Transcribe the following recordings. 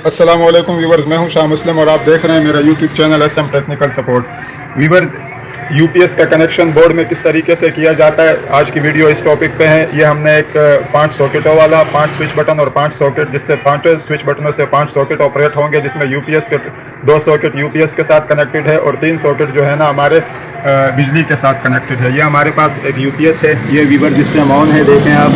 अस्सलाम वालेकुम व्यूवर्स, मैं हूं शाह मुस्लिम और आप देख रहे हैं मेरा YouTube channel SM technical support. Viewers, UPS का कनेक्शन बोर्ड में किस तरीके से किया जाता है, आज की वीडियो इस टॉपिक पे है। ये हमने एक 5 सॉकेटों वाला 5 स्विच बटन और 5 सॉकेट, जिससे 5 स्विच बटनों से 5 सॉकेट ऑपरेट होंगे, जिसमें यूपीएस के 2 सॉकेट यूपीएस के साथ कनेक्टेड है और 3 सॉकेट जो है ना हमारे बिजली के साथ कनेक्टेड है। ये हमारे पास एक यूपीएस है, ये व्यूवर्स सिस्टम ऑन है, देखें आप,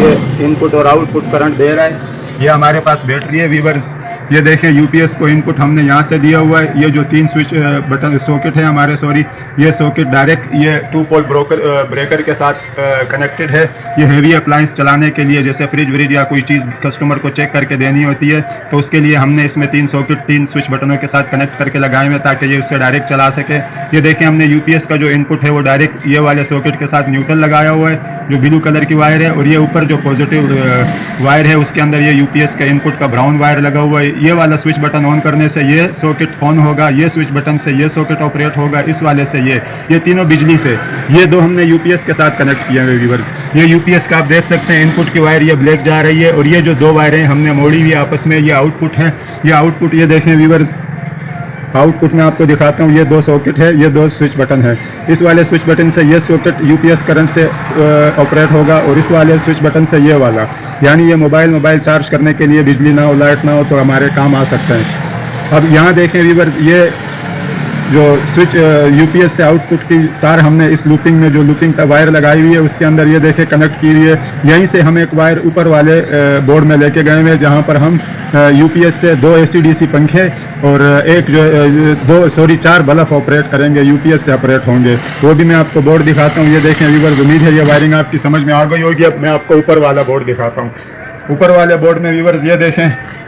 ये इनपुट और आउटपुट करंट दे रहा है। ये हमारे पास बैटरी है व्यूवर्स, ये देखें यूपीएस को इनपुट हमने यहाँ से दिया हुआ है। ये जो 3 स्विच बटन सॉकेट है हमारे, ये सॉकेट डायरेक्ट ये 2 पोल ब्रेकर के साथ कनेक्टेड है। ये हेवी अप्लायंस चलाने के लिए, जैसे फ्रिज व्रिज या कोई चीज़ कस्टमर को चेक करके देनी होती है, तो उसके लिए हमने इसमें 3 सॉकेट 3 स्विच बटनों के साथ कनेक्ट करके लगाए हुए ताकि ये उससे डायरेक्ट चला सके। ये देखें हमने यूपीएस का जो इनपुट है वो डायरेक्ट ये वाले सॉकेट के साथ न्यूट्रल लगाया हुआ है, जो ब्लू कलर की वायर है, और ये ऊपर जो पॉजिटिव वायर है उसके अंदर ये यूपीएस का इनपुट का ब्राउन वायर लगा हुआ है। ये वाला स्विच बटन ऑन करने से ये सॉकेट ऑन होगा, ये स्विच बटन से ये सॉकेट ऑपरेट होगा, इस वाले से ये तीनों बिजली से। ये 2 हमने यूपीएस के साथ कनेक्ट किए हुए व्यूअर्स। ये यूपीएस का आप देख सकते हैं, इनपुट की वायर ये ब्लैक जा रही है, और ये जो 2 वायरें हमने मोड़ी हुई आपस में, ये आउटपुट है। ये आउटपुट ये देखें व्यूअर्स, आउटपुट में आपको दिखाता हूँ, ये 2 सॉकेट है, ये 2 स्विच बटन है। इस वाले स्विच बटन से ये सॉकेट यूपीएस करंट से ऑपरेट होगा, और इस वाले स्विच बटन से ये वाला, यानी ये मोबाइल चार्ज करने के लिए बिजली ना हो, लाइट ना हो तो हमारे काम आ सकते हैं। अब यहाँ देखें व्यूअर्स, ये जो स्विच यूपीएस से आउटपुट की तार हमने इस लूपिंग में, जो लूपिंग का वायर लगाई हुई है उसके अंदर ये देखें कनेक्ट की हुई है। यहीं से हम एक वायर ऊपर वाले बोर्ड में लेके गए हुए, जहाँ पर हम यूपीएस से 2 AC/DC पंखे और एक जो 4 बल्ब ऑपरेट करेंगे, यूपीएस से ऑपरेट होंगे। वो भी मैं आपको बोर्ड दिखाता हूँ। ये देखें व्यूअर्स, उम्मीद है ये वायरिंग आपकी समझ में आ गई होगी। अब मैं आपको ऊपर वाला बोर्ड दिखाता हूँ। ऊपर वाले बोर्ड में व्यूअर्स ये देखें,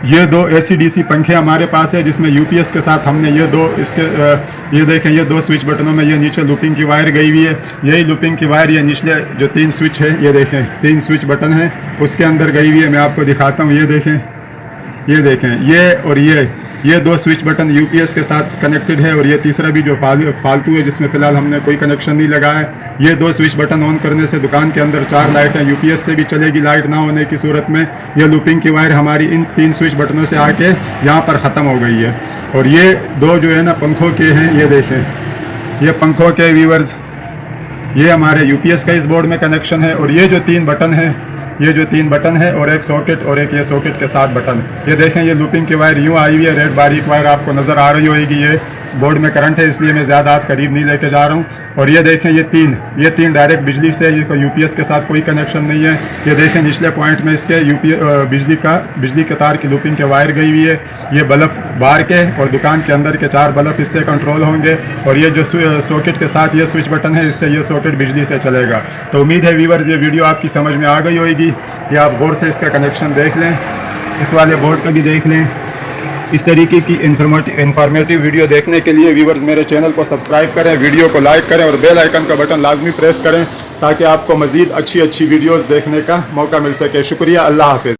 ये 2 AC/DC पंखे हमारे पास है, जिसमें यूपीएस के साथ हमने ये देखें, ये 2 स्विच बटनों में ये नीचे लूपिंग की वायर गई हुई है। यही लूपिंग की वायर ये निचले जो 3 स्विच है, ये देखें 3 स्विच बटन है, उसके अंदर गई हुई है। मैं आपको दिखाता हूँ, ये देखें, ये और ये 2 स्विच बटन यूपीएस के साथ कनेक्टेड है, और ये तीसरा भी जो फालतू है, जिसमें फिलहाल हमने कोई कनेक्शन नहीं लगाया है। ये 2 स्विच बटन ऑन करने से दुकान के अंदर 4 लाइटें यूपीएस से भी चलेगी, लाइट ना होने की सूरत में। ये लूपिंग की वायर हमारी इन 3 स्विच बटनों से आके यहाँ पर ख़त्म हो गई है। और ये 2 जो है ना पंखों के हैं, ये देखें, ये पंखों के व्यूअर्स, ये हमारे यूपीएस का इस बोर्ड में कनेक्शन है। और ये जो 3 बटन है, ये जो 3 बटन है और एक सॉकेट और एक ये सॉकेट के साथ बटन, ये देखें, ये लूपिंग की वायर यूँ आई हुई है, रेड बारीक वायर आपको नज़र आ रही होगी। ये बोर्ड में करंट है, इसलिए मैं ज़्यादा आप करीब नहीं लेके जा रहा हूँ। और ये देखें, ये तीन डायरेक्ट बिजली से, ये यूपीएस के साथ कोई कनेक्शन नहीं है। ये देखें निचले पॉइंट में इसके बिजली के तार की लूपिंग के वायर गई हुई है। ये बल्ब बाहर के और दुकान के अंदर के 4 बल्ब इससे कंट्रोल होंगे। और ये जो सॉकेट के साथ ये स्विच बटन है, इससे ये सॉकेट बिजली से चलेगा। तो उम्मीद है व्यूअर्स ये वीडियो आपकी समझ में आ गई होगी, कि आप गौर से इसका कनेक्शन देख लें, इस वाले बोर्ड का भी देख लें। इस तरीके की इंफॉर्मेटिव वीडियो देखने के लिए व्यूअर्स मेरे चैनल को सब्सक्राइब करें, वीडियो को लाइक करें और बेल आइकन का बटन लाजमी प्रेस करें, ताकि आपको मज़ीद अच्छी वीडियोस देखने का मौका मिल सके। शुक्रिया, अल्लाह हाफ़िज़।